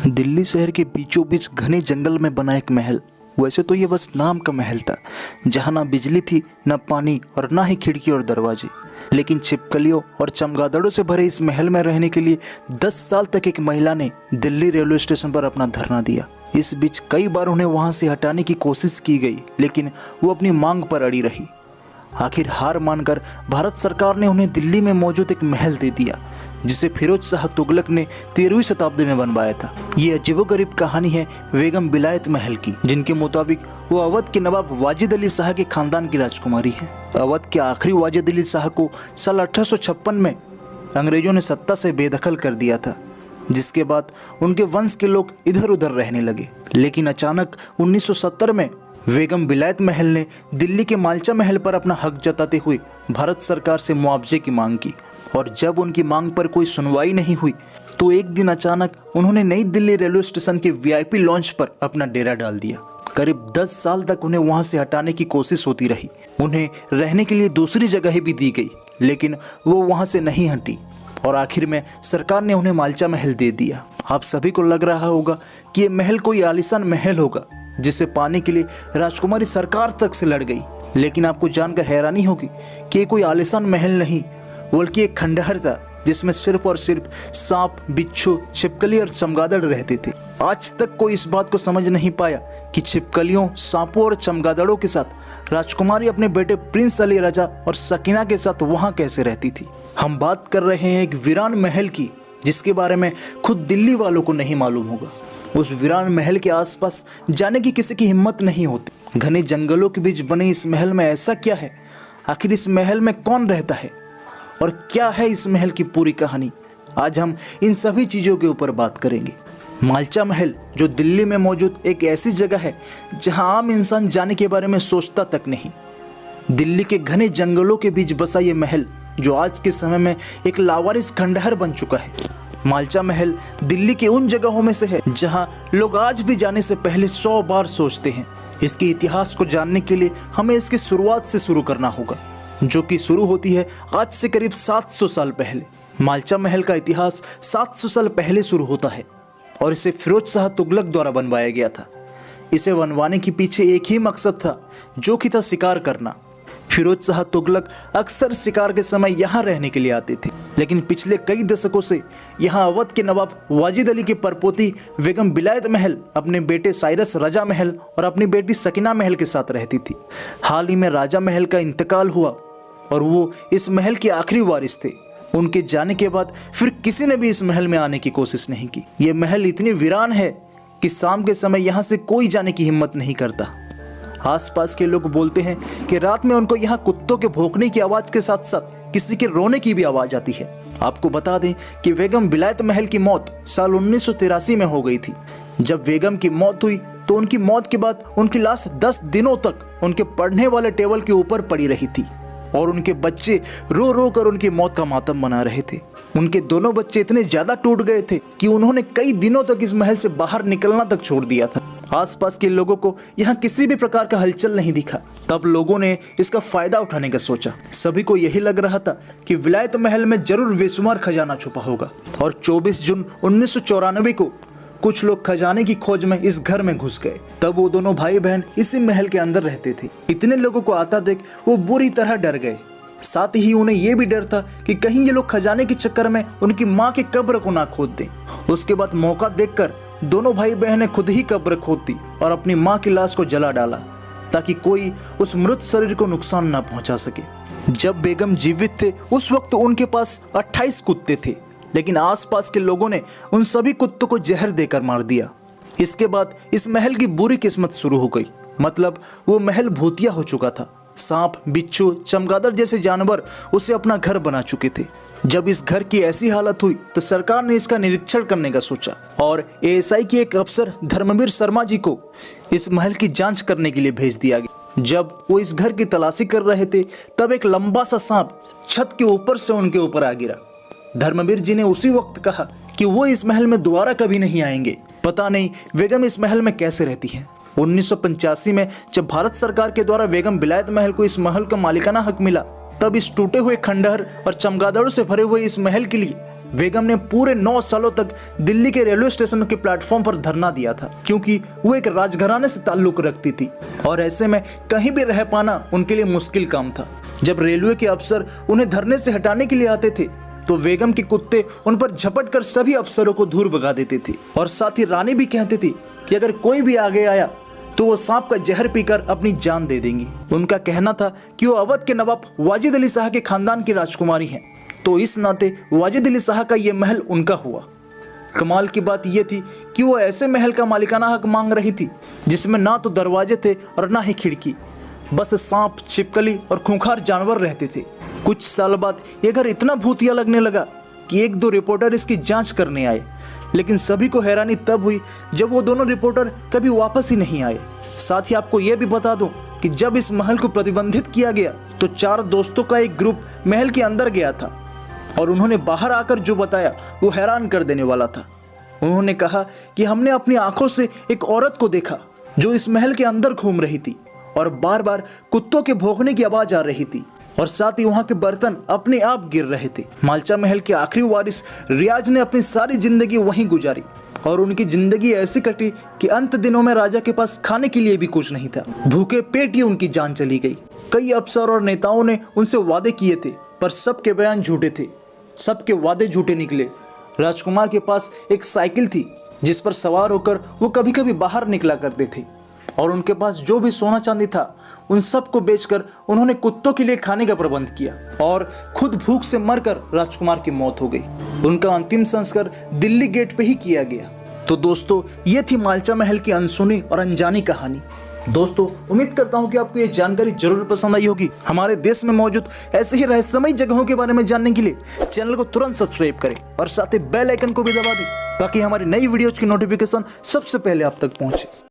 दिल्ली शहर के बीचों बीच घने जंगल में बना एक महल। वैसे तो ये बस नाम का महल था, जहाँ ना बिजली थी, ना पानी और ना ही खिड़की और दरवाजे। लेकिन छिपकलियों और चमगादड़ों से भरे इस महल में रहने के लिए 10 साल तक एक महिला ने दिल्ली रेलवे स्टेशन पर अपना धरना दिया। इस बीच कई बार उन्हें वहां से हटाने की कोशिश की गई, लेकिन वो अपनी मांग पर अड़ी रही। आखिर हार मानकर भारत सरकार ने उन्हें दिल्ली में मौजूद एक महल दे दिया, जिसे फिरोज शाह तुगलक ने 13वीं शताब्दी में बनवाया था। ये अजीबोगरीब कहानी है बेगम विलायत महल की, जिनके मुताबिक वो अवध के नवाब वाजिद अली शाह के खानदान की राजकुमारी है। अवध के आखिरी वाजिद अली शाह को साल 1856 में अंग्रेजों ने सत्ता से बेदखल कर दिया था, जिसके बाद उनके वंश के लोग इधर उधर रहने लगे। लेकिन अचानक 1970 में बेगम विलायत महल ने दिल्ली के मालचा महल पर अपना हक जताते हुए भारत सरकार से मुआवजे की मांग की, और जब उनकी मांग पर कोई सुनवाई नहीं हुई तो एक दिन अचानक उन्होंने नई दिल्ली रेलवे स्टेशन के वीआईपी लॉन्च पर अपना डेरा डाल दिया। करीब 10 साल तक उन्हें वहां से हटाने की कोशिश होती रही। उन्हें रहने के लिए दूसरी जगह भी दी गई, लेकिन वो वहां से नहीं हटी और आखिर में सरकार ने उन्हें मालचा महल दे दिया। आप सभी को लग रहा होगा कि ये महल कोई आलीशान महल होगा, जिसे पाने के लिए राजकुमारी सरकार तक से लड़ गई। लेकिन आपको जानकर हैरानी होगी कि ये कोई आलीशान महल नहीं, बल्कि एक खंडहर था, जिसमें सिर्फ और सिर्फ सांप, बिच्छू, छिपकली और चमगादड़ रहते थे। आज तक कोई इस बात को समझ नहीं पाया कि छिपकलियों, सांपों और चमगादड़ों के साथ राजकुमारी अपने बेटे प्रिंस अली रजा और सकीना के साथ वहां कैसे रहती थी। हम बात कर रहे हैं एक वीरान महल की, जिसके बारे में खुद दिल्ली वालों को नहीं मालूम होगा। उस वीरान महल के आसपास जाने की किसी की हिम्मत नहीं होती। घने जंगलों के बीच बने इस महल में ऐसा क्या है? आखिर इस महल में कौन रहता है और क्या है इस महल की पूरी कहानी? आज हम इन सभी चीजों के ऊपर बात करेंगे। मालचा महल, जो दिल्ली में मौजूद एक ऐसी जगह है जहां आम इंसान जाने के बारे में सोचता तक नहीं। दिल्ली के घने जंगलों के बीच बसा ये महल, जो आज के समय में एक लावारिस खंडहर बन चुका है। मालचा महल दिल्ली के उन जगहों में से है जहां लोग आज भी जाने से पहले 100 बार सोचते हैं। इसके इतिहास को जानने के लिए हमें इसकी शुरुआत से शुरू करना होगा, जो कि शुरू होती है आज से करीब 700 साल पहले। मालचा महल का इतिहास 700 साल पहले शुरू होता है और इसे फिरोज शाह तुगलक द्वारा बनवाया गया था। इसे बनवाने के पीछे एक ही मकसद था, जो कि था शिकार करना। फिरोज शाह तुगलक अक्सर शिकार के समय यहाँ रहने के लिए आते थे, लेकिन पिछले कई दशकों से यहाँ अवध के नवाब वाजिद अली की परपोती बेगम विलायत महल अपने बेटे साइरस रजा महल और अपनी बेटी सकीना महल के साथ रहती थी। हाल ही में राजा महल का इंतकाल हुआ और वो इस महल के आखिरी वारिस थे। उनके जाने के बाद फिर किसी ने भी इस महल में आने की कोशिश नहीं की। ये महल इतनी वीरान है कि शाम के समय यहाँ से कोई जाने की हिम्मत नहीं करता। आसपास के लोग बोलते हैं कि रात में उनको यहाँ कुत्तों के भौंकने की आवाज के साथ साथ किसी के रोने की भी आवाज आती है। आपको बता दें कि बेगम विलायत महल की मौत साल 1983 में हो गई थी। जब बेगम की मौत हुई तो उनकी मौत के बाद उनकी लाश 10 दिनों तक उनके पढ़ने वाले टेबल के ऊपर पड़ी रही थी और उनके बच्चे रो रो कर उनकी मौत का मातम मना रहे थे। उनके दोनों बच्चे इतने ज्यादा टूट गए थे कि उन्होंने कई दिनों तक इस महल से बाहर निकलना तक छोड़ दिया था। आसपास के लोगों को यहाँ किसी भी प्रकार का हलचल नहीं दिखा। तब लोगों ने इसका फायदा उठाने का सोचा। सभी को यही लग रहा था कि विलायत महल में जरूर बेशुमार खजाना छुपा होगा, और 24 जून 1994 को कुछ लोग खजाने की खोज में इस घर में घुस गए। तब वो दोनों भाई बहन इसी महल के अंदर रहते थे। इतने लोगों को आता देख वो बुरी तरह डर गए। साथ ही उन्हें यह भी डर था कि कहीं ये लोग खजाने के चक्कर में उनकी माँ की कब्र को ना खोद दें। उसके बाद मौका देखकर दोनों भाई बहन ने खुद ही कब्र खोद दी और अपनी माँ की लाश को जला डाला, ताकि कोई उस मृत शरीर को नुकसान ना पहुंचा सके। जब बेगम जीवित थे उस वक्त उनके पास 28 कुत्ते थे, लेकिन आसपास के लोगों ने उन सभी कुत्तों को जहर देकर मार दिया। इसके बाद इस महल की बुरी किस्मत शुरू हो गई। मतलब वो महल भूतिया हो चुका था। सांप, बिच्छू, चमगादड़ जैसे जानवर उसे अपना घर बना चुके थे। जब इस घर की ऐसी हालत हुई तो सरकार ने इसका निरीक्षण करने का सोचा और एएसआई के एक अफसर धर्मवीर शर्मा जी को इस महल की जांच करने के लिए भेज दिया गया। जब वो इस घर की तलाशी कर रहे थे तब एक लंबा सा सांप छत के ऊपर से उनके ऊपर आ गिरा। धर्मवीर जी ने उसी वक्त कहा कि वो इस महल में दोबारा कभी नहीं आएंगे। पता नहीं बेगम इस महल में कैसे रहती हैं। 1985 में जब भारत सरकार के द्वारा बेगम विलायत महल को इस महल का मालिकाना हक मिला, तब इस टूटे हुए खंडहर और चमगादड़ों से भरे हुए इस महल के लिए बेगम ने पूरे 9 सालों तक दिल्ली के रेलवे स्टेशन के प्लेटफॉर्म पर धरना दिया था, क्योंकि वो एक राजघराने से ताल्लुक रखती थी और ऐसे में कहीं भी रह पाना उनके लिए मुश्किल काम था। जब रेलवे के अफसर उन्हें धरने से हटाने के लिए आते थे तो बेगम के कुत्ते उन पर झपट कर सभी अफसरों को दूर भगा देते थे। और साथ ही रानी भी कहती थी कि अगर कोई भी आगे आया तो वो सांप का जहर पीकर अपनी जान दे देंगी। उनका कहना था कि वो अवध के नवाब वाजिद अली शाह के खानदान की राजकुमारी हैं, तो इस नाते वाजिद अली शाह का ये महल उनका हुआ। कमाल की बात यह थी कि वो ऐसे महल का मालिकाना हक मांग रही थी जिसमें ना तो दरवाजे थे और ना ही खिड़की, बस सांप, छिपकली और खूंखार जानवर रहते थे। कुछ साल बाद ये घर इतना भूतिया लगने लगा कि 1-2 रिपोर्टर इसकी जांच करने आए, लेकिन सभी को हैरानी तब हुई जब वो दोनों रिपोर्टर कभी वापस ही नहीं आए। साथ ही आपको यह भी बता दूं कि जब इस महल को प्रतिबंधित किया गया तो 4 दोस्तों का एक ग्रुप महल के अंदर गया था और उन्होंने बाहर आकर जो बताया वो हैरान कर देने वाला था। उन्होंने कहा कि हमने अपनी आंखों से एक औरत को देखा जो इस महल के अंदर घूम रही थी और बार बार कुत्तों के भौंकने की आवाज आ रही थी और साथ ही वहां के बर्तन अपने आप गिर रहे थे। मालचा महल के आखिरी वारिस रियाज ने अपनी सारी जिंदगी वहीं गुजारी और उनकी जिंदगी ऐसी कटी कि अंत दिनों में राजा के पास खाने के लिए भी कुछ नहीं था। भूखे पेट ही उनकी जान चली गई। कई अफसर और नेताओं ने उनसे वादे किए थे पर सबके बयान झूठे थे, सबके वादे झूठे निकले। राजकुमार के पास एक साइकिल थी जिस पर सवार होकर वो कभी कभी बाहर निकला करते थे और उनके पास जो भी सोना चांदी था उन सब को बेचकर उन्होंने कुत्तों के लिए खाने का प्रबंध किया और खुद भूख से मरकर राजकुमार की मौत हो गई। उनका अंतिम संस्कार दिल्ली गेट पे ही किया गया। तो दोस्तों, ये थी मालचा महल की अनसुनी और अनजानी कहानी। दोस्तों, उम्मीद करता हूँ कि आपको ये जानकारी जरूर पसंद आई होगी। हमारे देश में मौजूद ऐसे ही रहस्यमयी जगहों के बारे में जानने के लिए चैनल को तुरंत सब्सक्राइब करें और साथ ही बेल आइकन को भी दबा दें ताकि हमारी नई वीडियोज की नोटिफिकेशन सबसे पहले आप तक पहुंचे।